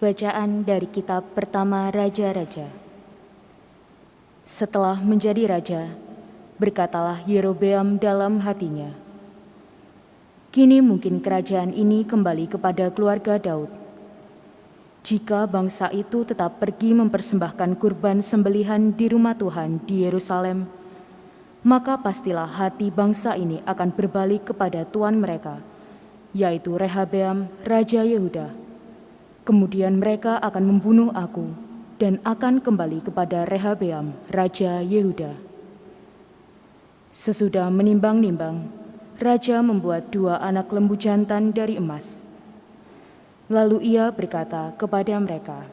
Bacaan dari kitab pertama Raja-Raja. Setelah menjadi raja, berkatalah Yerobeam dalam hatinya, "Kini mungkin kerajaan ini kembali kepada keluarga Daud. Jika bangsa itu tetap pergi mempersembahkan kurban sembelihan di rumah Tuhan di Yerusalem, maka pastilah hati bangsa ini akan berbalik kepada tuan mereka, yaitu Rehabeam, Raja Yehuda. Kemudian mereka akan membunuh aku dan akan kembali kepada Rehabeam, Raja Yehuda." Sesudah menimbang-nimbang, Raja membuat 2 anak lembu jantan dari emas. Lalu ia berkata kepada mereka,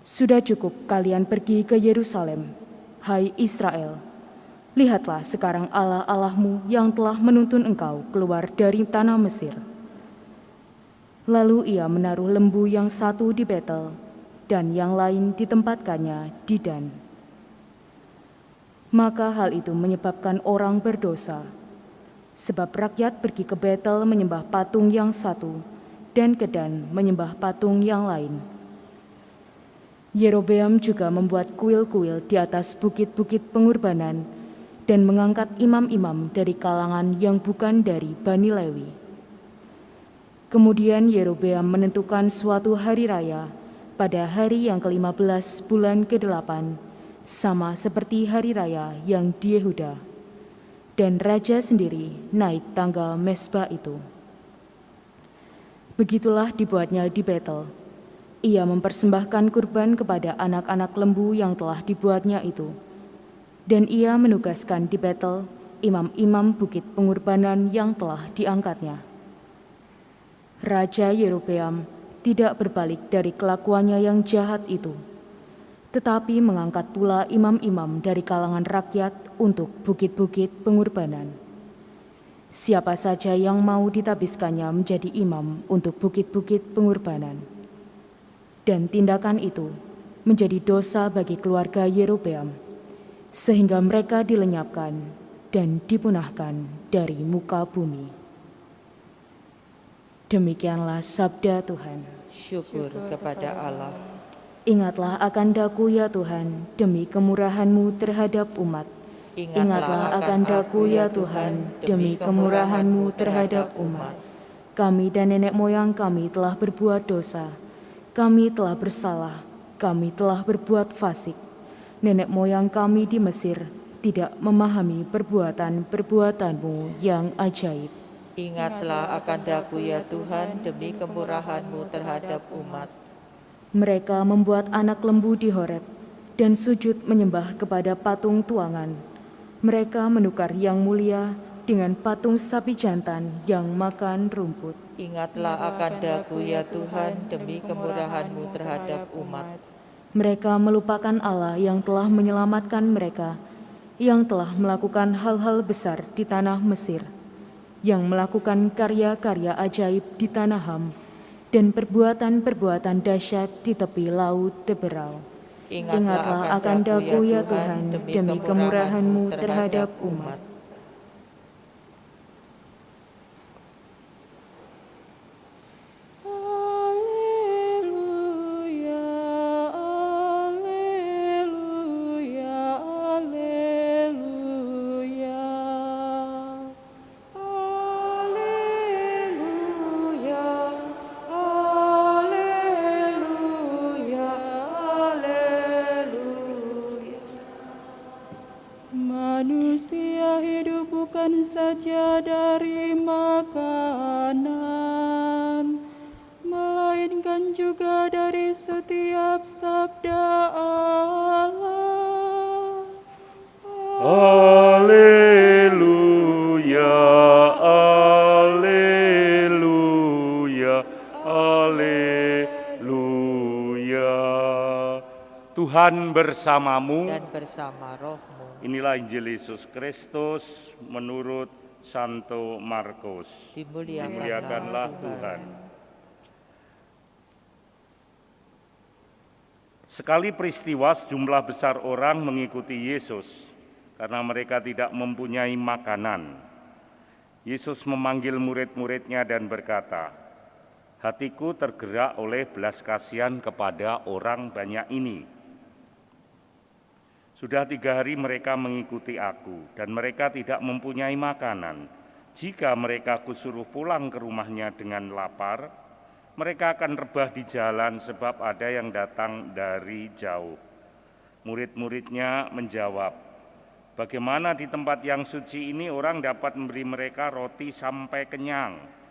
"Sudah cukup kalian pergi ke Yerusalem, hai Israel. Lihatlah sekarang Allah-Allahmu yang telah menuntun engkau keluar dari tanah Mesir." Lalu ia menaruh lembu yang satu di Betel dan yang lain ditempatkannya di Dan. Maka hal itu menyebabkan orang berdosa, sebab rakyat pergi ke Betel menyembah patung yang satu dan ke Dan menyembah patung yang lain. Yerobeam juga membuat kuil-kuil di atas bukit-bukit pengorbanan dan mengangkat imam-imam dari kalangan yang bukan dari Bani Lewi. Kemudian Yerobeam menentukan suatu hari raya pada hari yang ke-15 bulan ke-8, sama seperti hari raya yang di Yehuda. Dan raja sendiri naik tangga mezbah itu. Begitulah dibuatnya di Betel. Ia mempersembahkan kurban kepada anak-anak lembu yang telah dibuatnya itu. Dan ia menugaskan di Betel imam-imam bukit pengorbanan yang telah diangkatnya. Raja Yerobeam tidak berbalik dari kelakuannya yang jahat itu, tetapi mengangkat pula imam-imam dari kalangan rakyat untuk bukit-bukit pengorbanan. Siapa saja yang mau ditabiskannya menjadi imam untuk bukit-bukit pengorbanan. Dan tindakan itu menjadi dosa bagi keluarga Yerobeam, sehingga mereka dilenyapkan dan dipunahkan dari muka bumi. Demikianlah sabda Tuhan. Syukur kepada Allah. Ingatlah akan daku ya Tuhan, demi kemurahan-Mu terhadap umat. Ingatlah akan daku ya Tuhan, demi kemurahan-Mu terhadap umat. Kami dan nenek moyang kami telah berbuat dosa. Kami telah bersalah, kami telah berbuat fasik. Nenek moyang kami di Mesir tidak memahami perbuatan-perbuatan-Mu yang ajaib. Ingatlah akan daku ya Tuhan, demi kemurahan-Mu terhadap umat. Mereka membuat anak lembu di Horeb dan sujud menyembah kepada patung tuangan. Mereka menukar yang mulia dengan patung sapi jantan yang makan rumput. Ingatlah akan daku ya Tuhan, demi kemurahan-Mu terhadap umat. Mereka melupakan Allah yang telah menyelamatkan mereka, yang telah melakukan hal-hal besar di tanah Mesir, yang melakukan karya-karya ajaib di tanah Ham, dan perbuatan-perbuatan dahsyat di tepi laut Teberau. Ingatlah akan daku ya Tuhan, demi kemurahan-Mu terhadap umat. Manusia hidup bukan saja dari makanan, melainkan juga dari setiap sabda Allah. Haleluya, haleluya, haleluya. Tuhan bersamamu. Dan bersama rohmu. Inilah Injil Yesus Kristus menurut Santo Markus. Dimuliakanlah Tuhan. Sekali peristiwa sejumlah besar orang mengikuti Yesus karena mereka tidak mempunyai makanan. Yesus memanggil murid-muridnya dan berkata, Hatiku tergerak oleh belas kasihan kepada orang banyak ini. Sudah 3 hari mereka mengikuti aku, dan mereka tidak mempunyai makanan. Jika mereka kusuruh pulang ke rumahnya dengan lapar, mereka akan rebah di jalan sebab ada yang datang dari jauh. Murid-muridnya menjawab, bagaimana di tempat yang suci ini orang dapat memberi mereka roti sampai kenyang?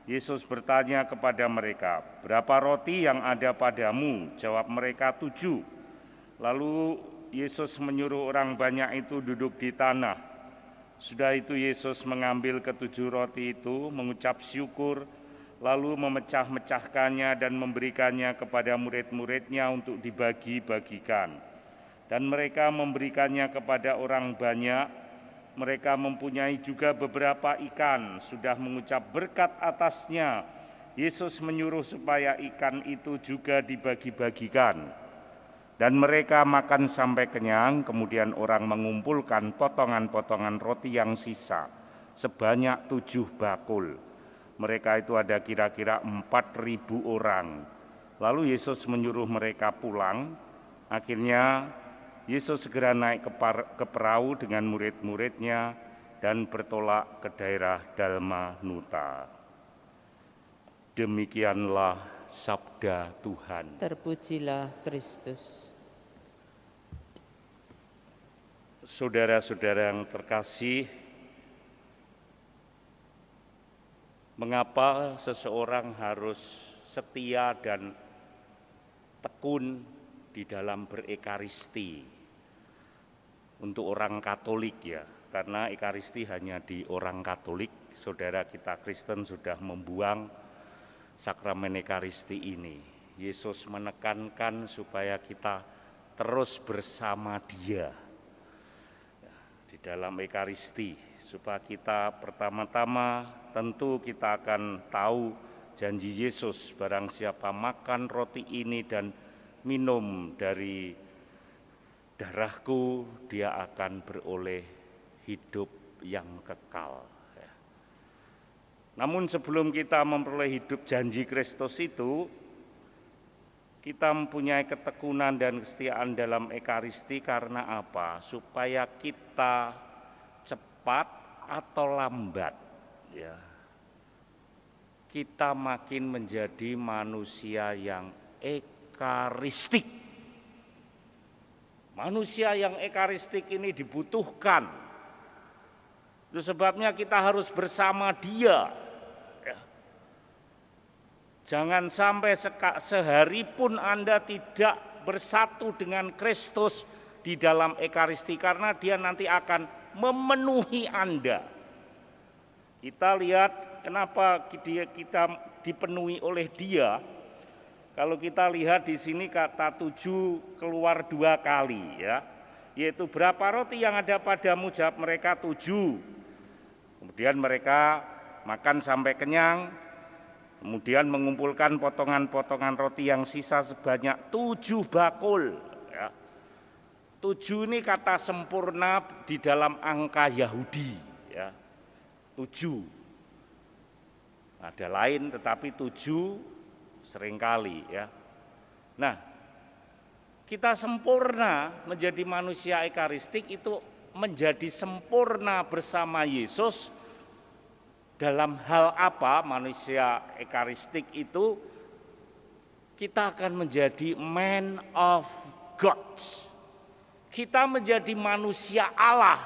Yesus bertanya kepada mereka, berapa roti yang ada padamu? Jawab mereka, 7. Lalu Yesus menyuruh orang banyak itu duduk di tanah. Sudah itu Yesus mengambil ke-7 roti itu, mengucap syukur, lalu memecah-mecahkannya dan memberikannya kepada murid-muridnya untuk dibagi-bagikan. Dan mereka memberikannya kepada orang banyak. Mereka mempunyai juga beberapa ikan, sudah mengucap berkat atasnya. Yesus menyuruh supaya ikan itu juga dibagi-bagikan. Dan mereka makan sampai kenyang, kemudian orang mengumpulkan potongan-potongan roti yang sisa, sebanyak 7 bakul. Mereka itu ada kira-kira 4.000 orang. Lalu Yesus menyuruh mereka pulang. Akhirnya Yesus segera naik ke perahu dengan murid-muridnya dan bertolak ke daerah Dalmanuta. Demikianlah sabda Tuhan. Terpujilah Kristus. Saudara-saudara yang terkasih, mengapa seseorang harus setia dan tekun di dalam berekaristi? Untuk orang Katolik ya, karena ekaristi hanya di orang Katolik. Saudara kita Kristen sudah membuang sakramen ekaristi ini. Yesus menekankan supaya kita terus bersama Dia di dalam ekaristi, supaya kita pertama-tama tentu kita akan tahu janji Yesus, barang siapa makan roti ini dan minum dari darahku, dia akan beroleh hidup yang kekal. Namun sebelum kita memperoleh hidup janji Kristus itu, kita mempunyai ketekunan dan kesetiaan dalam ekaristi karena apa? Supaya kita cepat atau lambat, ya, kita makin menjadi manusia yang ekaristik. Manusia yang ekaristik ini dibutuhkan. Itu sebabnya kita harus bersama Dia. Jangan sampai sehari pun Anda tidak bersatu dengan Kristus di dalam ekaristi, karena Dia nanti akan memenuhi Anda. Kita lihat kenapa kita dipenuhi oleh Dia. Kalau kita lihat di sini kata 7 keluar 2 kali ya. Yaitu berapa roti yang ada padamu? Jawab mereka 7. Kemudian mereka makan sampai kenyang. Kemudian mengumpulkan potongan-potongan roti yang sisa sebanyak 7 bakul ya. 7 ini kata sempurna di dalam angka Yahudi ya. 7. Ada lain tetapi 7 seringkali ya. Nah, kita sempurna menjadi manusia ekaristik itu menjadi sempurna bersama Yesus. Dalam hal apa manusia ekaristik itu? Kita akan menjadi man of God. Kita menjadi manusia Allah,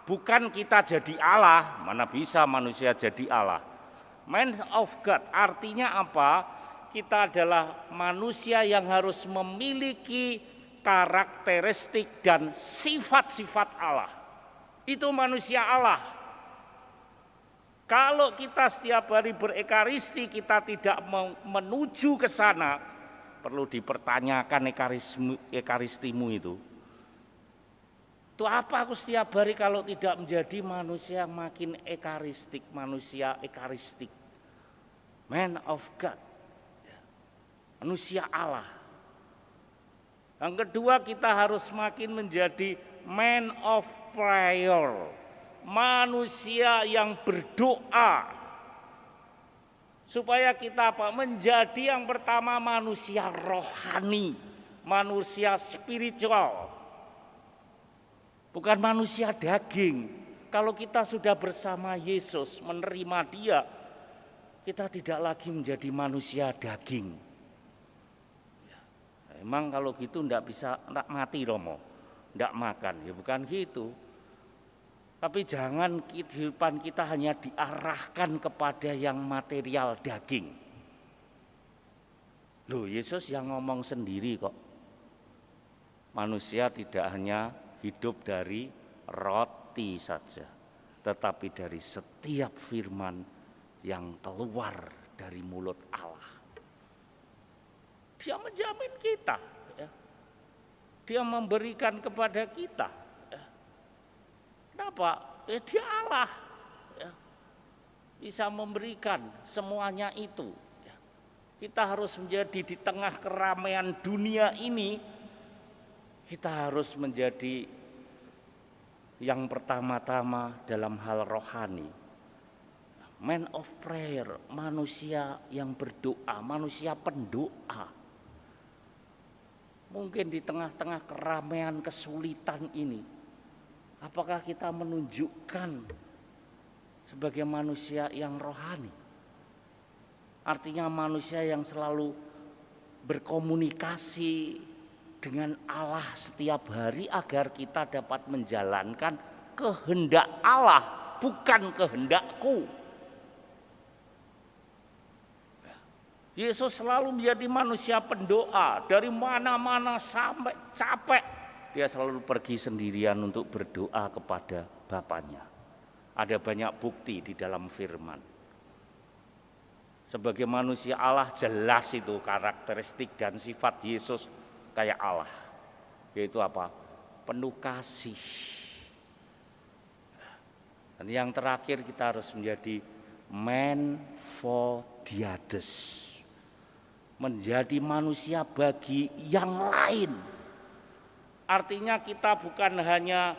bukan kita jadi Allah. Mana bisa manusia jadi Allah? Man of God artinya apa? Kita adalah manusia yang harus memiliki karakteristik dan sifat-sifat Allah. Itu manusia Allah. Kalau kita setiap hari berekaristi kita tidak menuju ke sana, perlu dipertanyakan ekaristimu itu. Itu apa aku setiap hari kalau tidak menjadi manusia yang makin ekaristik, manusia ekaristik. Man of God. Manusia Allah. Yang kedua, kita harus makin menjadi man of prayer. Manusia yang berdoa. Supaya kita menjadi yang pertama manusia rohani, manusia spiritual. Bukan manusia daging. Kalau kita sudah bersama Yesus, menerima Dia, kita tidak lagi menjadi manusia daging. Emang kalau gitu enggak bisa, enggak mati Romo, enggak makan, ya bukan gitu. Tapi jangan kehidupan kita hanya diarahkan kepada yang material daging. Loh, Yesus yang ngomong sendiri kok. Manusia tidak hanya hidup dari roti saja, tetapi dari setiap firman yang keluar dari mulut Allah. Dia menjamin kita, ya. Dia memberikan kepada kita. Kenapa? Dia Allah, ya. Bisa memberikan semuanya itu. Ya. Kita harus menjadi di tengah keramaian dunia ini, kita harus menjadi yang pertama-tama dalam hal rohani. Man of prayer, manusia yang berdoa, manusia pendoa. Mungkin di tengah-tengah keramaian kesulitan ini, apakah kita menunjukkan sebagai manusia yang rohani? Artinya manusia yang selalu berkomunikasi dengan Allah setiap hari agar kita dapat menjalankan kehendak Allah, bukan kehendakku. Yesus selalu menjadi manusia pendoa, dari mana-mana sampai capek dia selalu pergi sendirian untuk berdoa kepada Bapaknya. Ada banyak bukti di dalam firman. Sebagai manusia Allah jelas itu karakteristik dan sifat Yesus kayak Allah. Yaitu apa? Penuh kasih. Dan yang terakhir kita harus menjadi man for the others. Menjadi manusia bagi yang lain. Artinya kita bukan hanya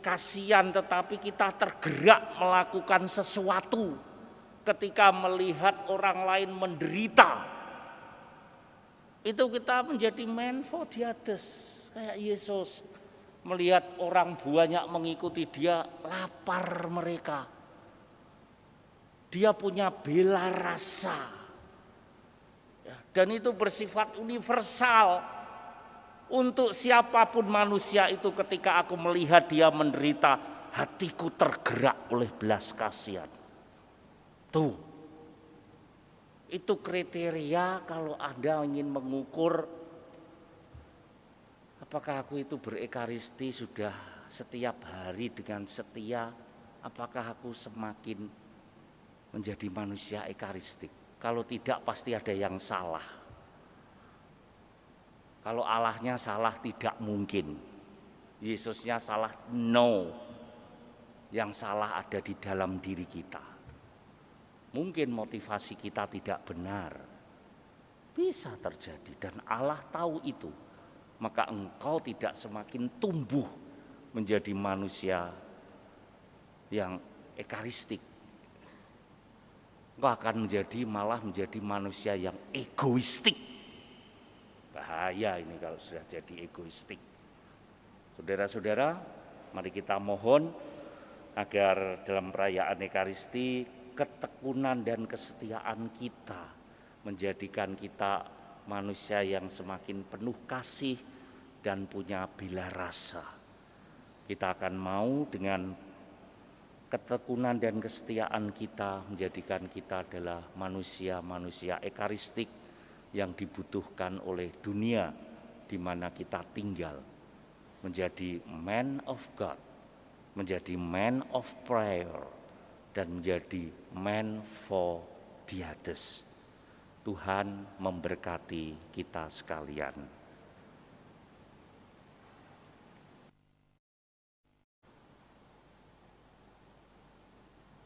kasihan, tetapi kita tergerak melakukan sesuatu ketika melihat orang lain menderita. Itu kita menjadi man for the others. Kayak Yesus melihat orang banyak mengikuti Dia, lapar mereka. Dia punya bela rasa. Dan itu bersifat universal. Untuk siapapun manusia itu, ketika aku melihat dia menderita, hatiku tergerak oleh belas kasihan. Tuh, itu kriteria kalau Anda ingin mengukur apakah aku itu berekaristi sudah setiap hari dengan setia, apakah aku semakin menjadi manusia ekaristik. Kalau tidak, pasti ada yang salah. Kalau Allahnya salah, tidak mungkin. Yesusnya salah, no. Yang salah ada di dalam diri kita. Mungkin motivasi kita tidak benar. Bisa terjadi dan Allah tahu itu. Maka engkau tidak semakin tumbuh menjadi manusia yang ekaristik. Engkau akan malah menjadi manusia yang egoistik. Bahaya ini kalau sudah jadi egoistik. Saudara-saudara, mari kita mohon agar dalam perayaan Ekaristi ketekunan dan kesetiaan kita menjadikan kita manusia yang semakin penuh kasih dan punya bela rasa. Kita akan mau dengan ketekunan dan kesetiaan kita menjadikan kita adalah manusia-manusia ekaristik yang dibutuhkan oleh dunia di mana kita tinggal, menjadi man of God, menjadi man of prayer, dan menjadi man for the others. Tuhan memberkati kita sekalian.